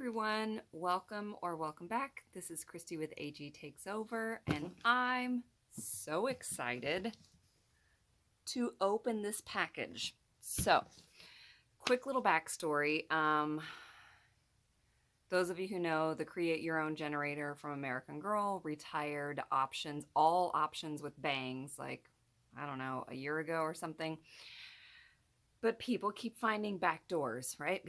everyone, welcome or welcome back. This is Kristie with AG Takes Over, and I'm so excited to open this package. So, quick little backstory. Those of you who know the Create Your Own Generator from American Girl, retired options, all options with bangs, like, I don't know, a year ago or something. But people keep finding back doors, right?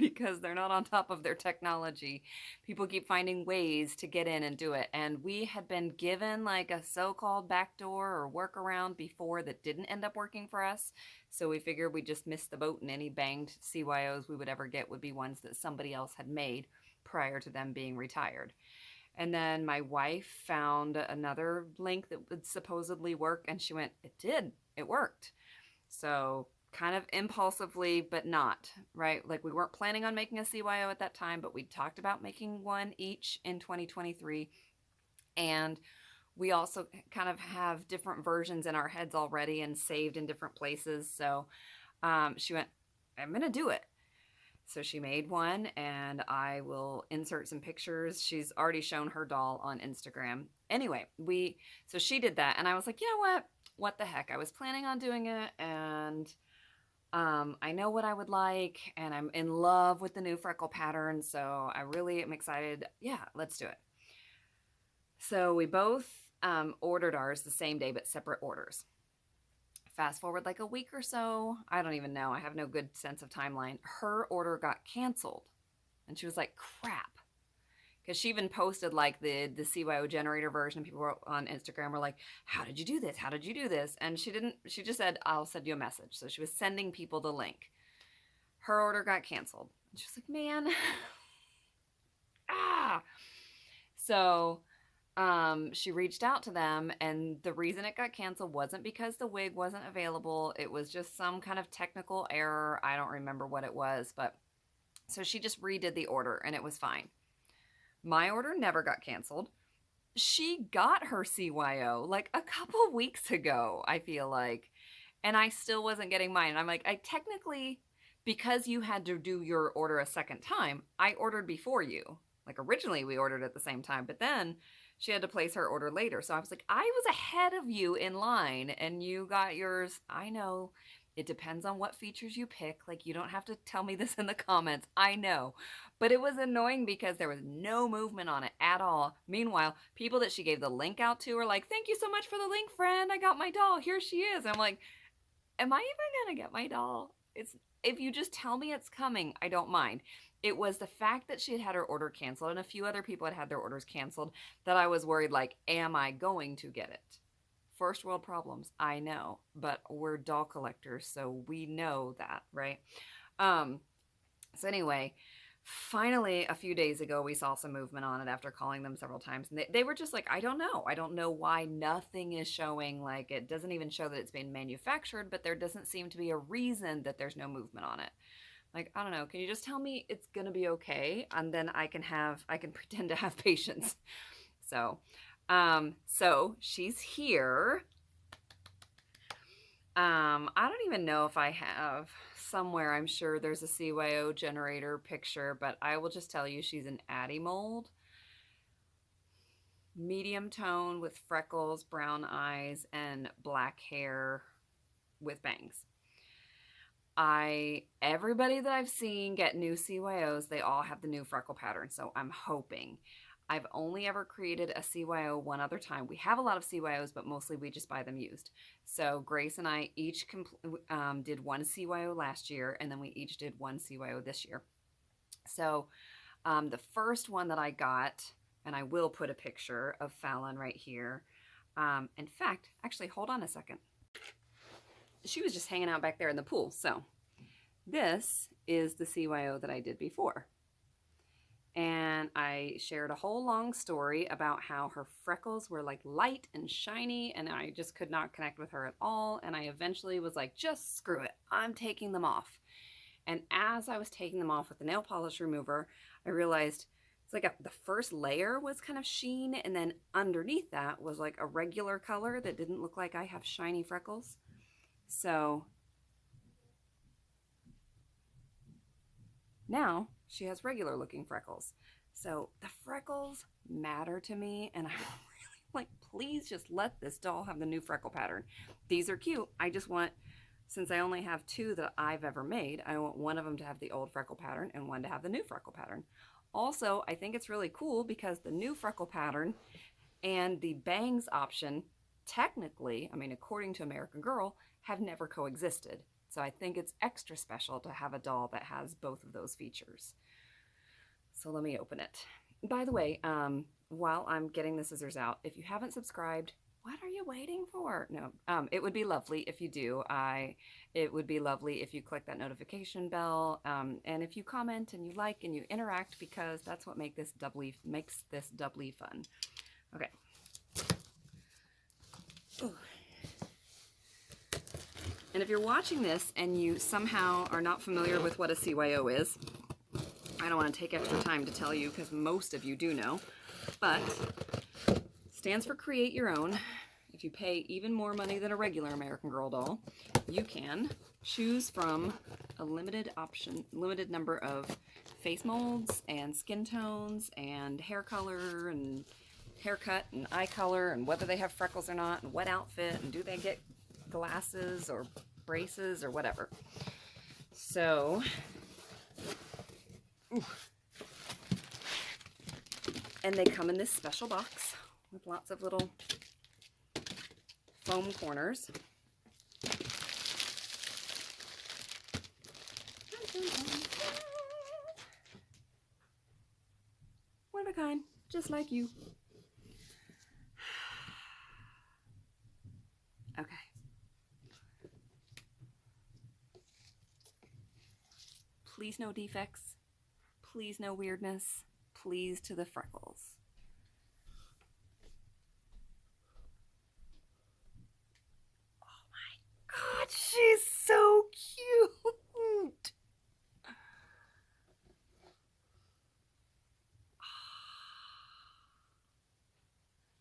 Because they're not on top of their technology. People keep finding ways to get in and do it. And we had been given like a so-called back door or workaround before that didn't end up working for us. So we figured we just missed the boat, and any banged CYOs we would ever get would be ones that somebody else had made prior to them being retired. And then my wife found another link that would supposedly work, and she went, it did, it worked. So kind of impulsively, but not, right? Like we weren't planning on making a CYO at that time, but we talked about making one each in 2023. And we also kind of have different versions in our heads already and saved in different places. So she went, I'm going to do it. So she made one, and I will insert some pictures. She's already shown her doll on Instagram. Anyway, so she did that, and I was like, you know what the heck? I was planning on doing it, and I know what I would like, and I'm in love with the new freckle pattern, so I really am excited. Yeah, let's do it. So we both ordered ours the same day, but separate orders. Fast forward like a week or so, I don't even know, I have no good sense of timeline. Her order got canceled, and she was like, crap. Because she even posted like the CYO generator version. People were on Instagram were like, how did you do this? How did you do this? And she just said, I'll send you a message. So she was sending people the link. Her order got canceled. And she was like, man. So she reached out to them, and the reason it got canceled wasn't because the wig wasn't available. It was just some kind of technical error. I don't remember what it was, but so she just redid the order, and it was fine. My order never got canceled. She got her CYO like a couple weeks ago, I feel like, and I still wasn't getting mine. And I'm like, I technically, because you had to do your order a second time, I ordered before you. Like originally we ordered at the same time, but then she had to place her order later. So I was like, I was ahead of you in line, and you got yours. I know it depends on what features you pick. Like, you don't have to tell me this in the comments. I know. But it was annoying because there was no movement on it at all. Meanwhile, people that she gave the link out to were like, thank you so much for the link, friend. I got my doll. Here she is. And I'm like, am I even going to get my doll? If you just tell me it's coming, I don't mind. It was the fact that she had had her order canceled, and a few other people had had their orders canceled, that I was worried, like, am I going to get it? First world problems, I know, but we're doll collectors, so we know that, right? So anyway, finally, a few days ago, we saw some movement on it after calling them several times. And they were just like, I don't know. I don't know why nothing is showing. Like, it doesn't even show that it's been manufactured, but there doesn't seem to be a reason that there's no movement on it. Like, I don't know. Can you just tell me it's going to be okay? And then I can pretend to have patience. So she's here. I don't even know if I have somewhere. I'm sure there's a CYO generator picture, but I will just tell you she's an Addie mold. Medium tone with freckles, brown eyes, and black hair with bangs. Everybody that I've seen get new CYOs, they all have the new freckle pattern, so I'm hoping. I've only ever created a CYO one other time. We have a lot of CYOs, but mostly we just buy them used. So Grace and I each did one CYO last year, and then we each did one CYO this year. So the first one that I got, and I will put a picture of Fallon right here. In fact, actually, hold on a second. She was just hanging out back there in the pool. So this is the CYO that I did before. And I shared a whole long story about how her freckles were like light and shiny, and I just could not connect with her at all. And I eventually was like, just screw it. I'm taking them off. And as I was taking them off with the nail polish remover, I realized it's like the first layer was kind of sheen, and then underneath that was like a regular color that didn't look like I have shiny freckles. So now she has regular looking freckles. So the freckles matter to me, and I'm really like, please just let this doll have the new freckle pattern. These are cute. I just want, since I only have 2 that I've ever made, I want one of them to have the old freckle pattern and one to have the new freckle pattern. Also, I think it's really cool because the new freckle pattern and the bangs option, technically, I mean, according to American Girl, have never coexisted. So I think it's extra special to have a doll that has both of those features. So let me open it. By the way, while I'm getting the scissors out, if you haven't subscribed, what are you waiting for? No, it would be lovely if you do. It would be lovely if you click that notification bell, and if you comment and you like and you interact, because that's what makes this doubly fun. Okay. Ooh. And if you're watching this and you somehow are not familiar with what a CYO is, I don't want to take extra time to tell you because most of you do know, but stands for create your own. If you pay even more money than a regular American Girl doll, you can choose from a limited number of face molds and skin tones and hair color and haircut and eye color and whether they have freckles or not and what outfit and do they get glasses or braces or whatever. So, and they come in this special box with lots of little foam corners. One of a kind, just like you. Okay. Please no defects. Please no weirdness. Please to the freckles. Oh my God, she's so cute.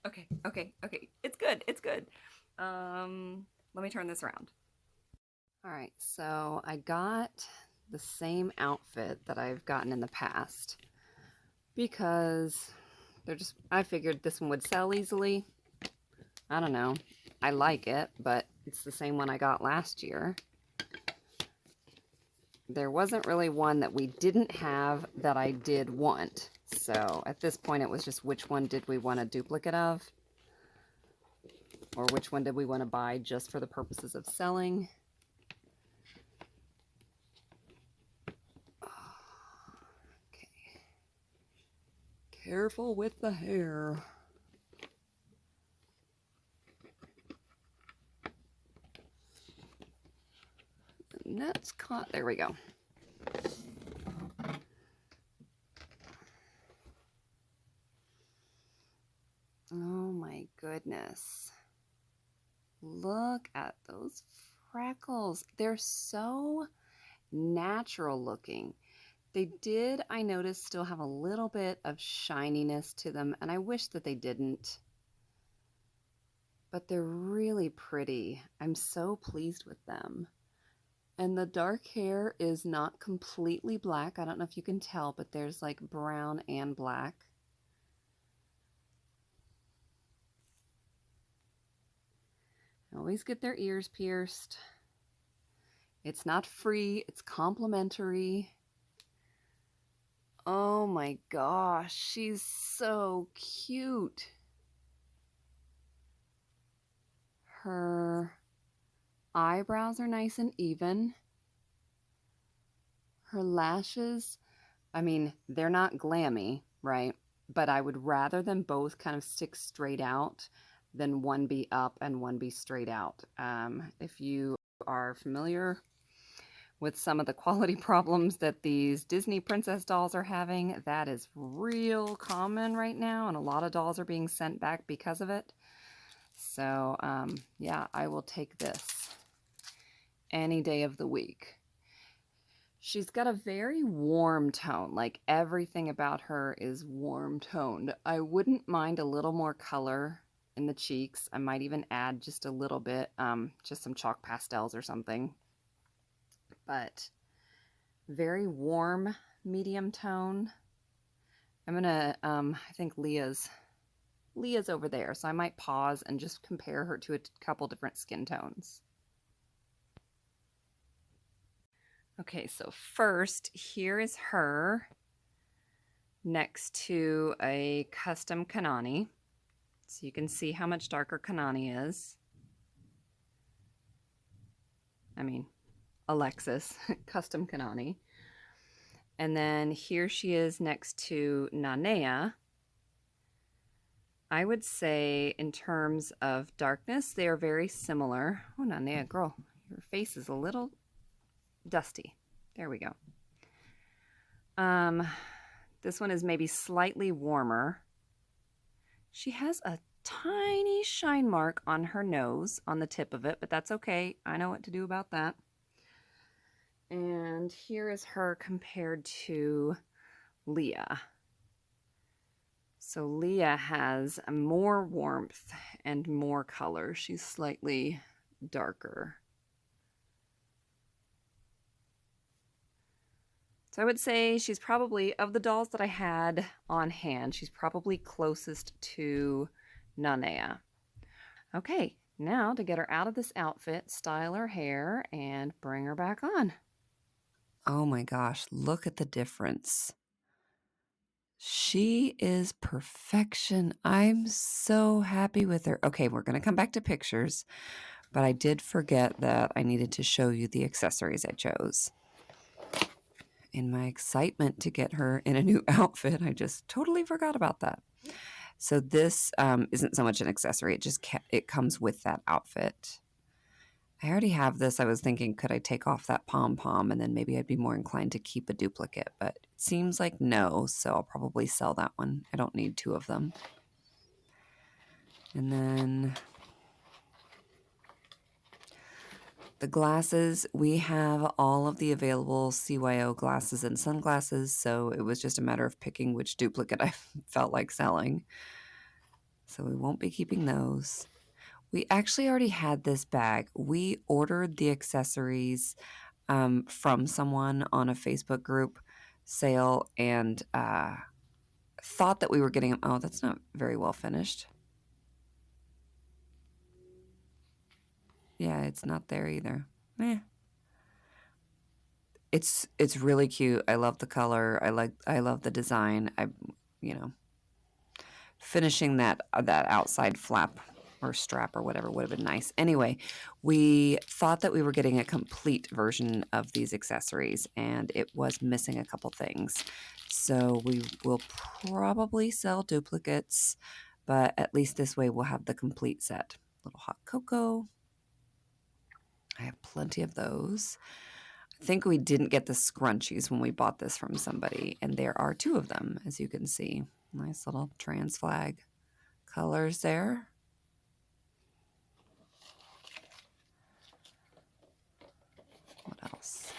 Okay. It's good. Let me turn this around. All right, so I got the same outfit that I've gotten in the past because I figured this one would sell easily. I don't know. I like it, but it's the same one I got last year. There wasn't really one that we didn't have that I did want. So at this point, it was just which one did we want a duplicate of? Or which one did we want to buy just for the purposes of selling? Okay. Careful with the hair. The net's caught. There we go. Oh my goodness. Look at those freckles. They're so natural looking. They did, I noticed, still have a little bit of shininess to them, and I wish that they didn't. But they're really pretty. I'm so pleased with them. And the dark hair is not completely black. I don't know if you can tell, but there's like brown and black. Always get their ears pierced. It's not free, it's complimentary. Oh my gosh, she's so cute. Her eyebrows are nice and even. Her lashes, I mean, they're not glammy, right? But I would rather them both kind of stick straight out than one be up and one be straight out. If you are familiar with some of the quality problems that these Disney princess dolls are having, that is real common right now, and a lot of dolls are being sent back because of it. So, yeah, I will take this any day of the week. She's got a very warm tone, like everything about her is warm toned. I wouldn't mind a little more color in the cheeks. I might even add just a little bit, just some chalk pastels or something. But very warm, medium tone. I'm gonna, I think Leah's over there, so I might pause and just compare her to a couple different skin tones. Okay, so first, here is her next to a custom Kanani. So you can see how much darker Kanani is. I mean, Alexis, custom Kanani. And then here she is next to Nanea. I would say in terms of darkness, they are very similar. Oh, Nanea, girl, your face is a little dusty. There we go. This one is maybe slightly warmer. She has a tiny shine mark on her nose, on the tip of it, but that's okay. I know what to do about that. And here is her compared to Leah. So Leah has more warmth and more color. She's slightly darker. So I would say she's probably, of the dolls that I had on hand, she's probably closest to Nanea. Okay, now to get her out of this outfit, style her hair and bring her back on. Oh my gosh, look at the difference. She is perfection. I'm so happy with her. Okay, we're going to come back to pictures, but I did forget that I needed to show you the accessories I chose. In my excitement to get her in a new outfit, I just totally forgot about that. So this isn't so much an accessory. It comes with that outfit. I already have this. I was thinking, could I take off that pom-pom and then maybe I'd be more inclined to keep a duplicate, but it seems like no, so I'll probably sell that one. I don't need two of them. And then the glasses, we have all of the available CYO glasses and sunglasses, so it was just a matter of picking which duplicate I felt like selling. So we won't be keeping those. We actually already had this bag. We ordered the accessories from someone on a Facebook group sale and thought that we were getting them. Oh, that's not very well finished. Yeah, it's not there either. It's really cute. I love the color. I love the design. Finishing that outside flap or strap or whatever would have been nice. Anyway, we thought that we were getting a complete version of these accessories and it was missing a couple things. So we will probably sell duplicates, but at least this way we'll have the complete set. Little hot cocoa. I have plenty of those. I think we didn't get the scrunchies when we bought this from somebody, and there are two of them, as you can see. Nice little trans flag colors there. What else?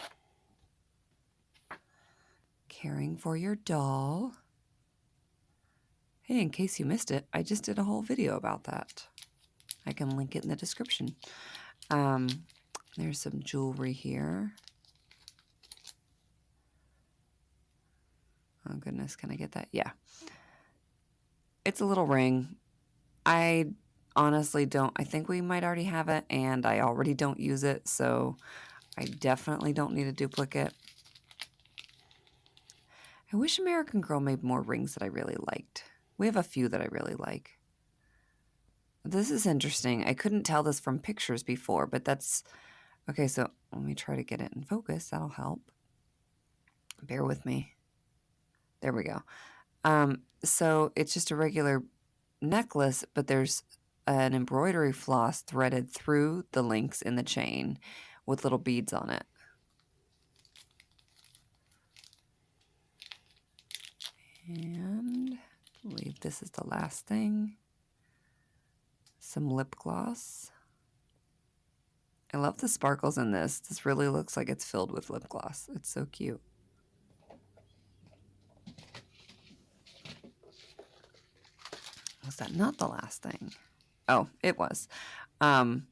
Caring for your doll. Hey, in case you missed it, I just did a whole video about that. I can link it in the description. There's some jewelry here. Oh goodness, can I get that? Yeah. It's a little ring. I honestly don't, I think we might already have it and I already don't use it, so I definitely don't need a duplicate. I wish American Girl made more rings that I really liked. We have a few that I really like. This is interesting. I couldn't tell this from pictures before, but that's... Okay, so let me try to get it in focus. That'll help. Bear with me. There we go. So it's just a regular necklace, but there's an embroidery floss threaded through the links in the chain with little beads on it. And I believe this is the last thing. Some lip gloss. I love the sparkles in this. This really looks like it's filled with lip gloss. It's so cute. Was that not the last thing? Oh, it was. In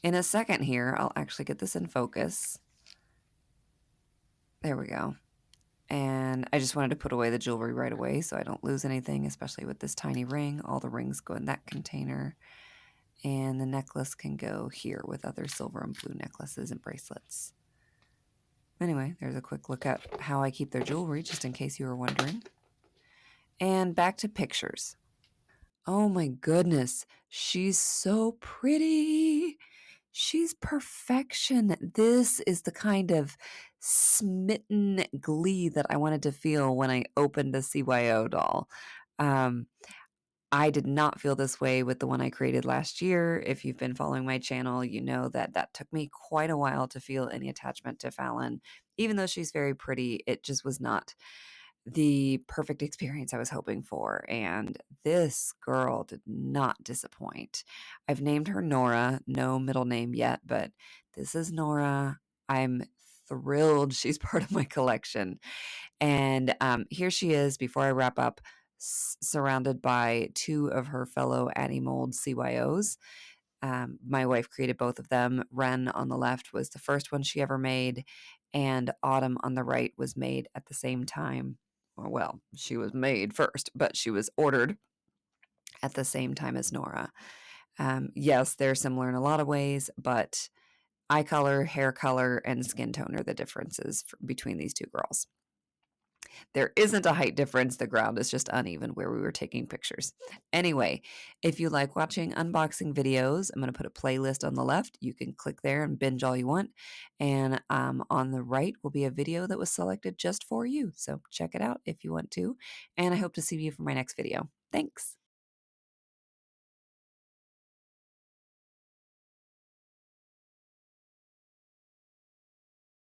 a second here, I'll actually get this in focus. There we go. And I just wanted to put away the jewelry right away so I don't lose anything, especially with this tiny ring. All the rings go in that container. And the necklace can go here with other silver and blue necklaces and bracelets. Anyway, there's a quick look at how I keep their jewelry, just in case you were wondering. And back to pictures. Oh my goodness, she's so pretty. She's perfection. This is the kind of smitten glee that I wanted to feel when I opened a CYO doll. Um, I did not feel this way with the one I created last year. If you've been following my channel, you know that that took me quite a while to feel any attachment to Fallon. Even though she's very pretty, it just was not the perfect experience I was hoping for. And this girl did not disappoint. I've named her Nora, no middle name yet, but this is Nora. I'm thrilled she's part of my collection. And here she is before I wrap up, surrounded by two of her fellow Addie Mold CYOs. My wife created both of them. Ren on the left was the first one she ever made, and Autumn on the right was made at the same time. Well, she was made first, but she was ordered at the same time as Nora. Yes, they're similar in a lot of ways, but eye color, hair color, and skin tone are the differences between these two girls. There isn't a height difference. The ground is just uneven where we were taking pictures. Anyway, if you like watching unboxing videos, I'm going to put a playlist on the left. You can click there and binge all you want. And on the right will be a video that was selected just for you. So check it out if you want to. And I hope to see you for my next video. Thanks.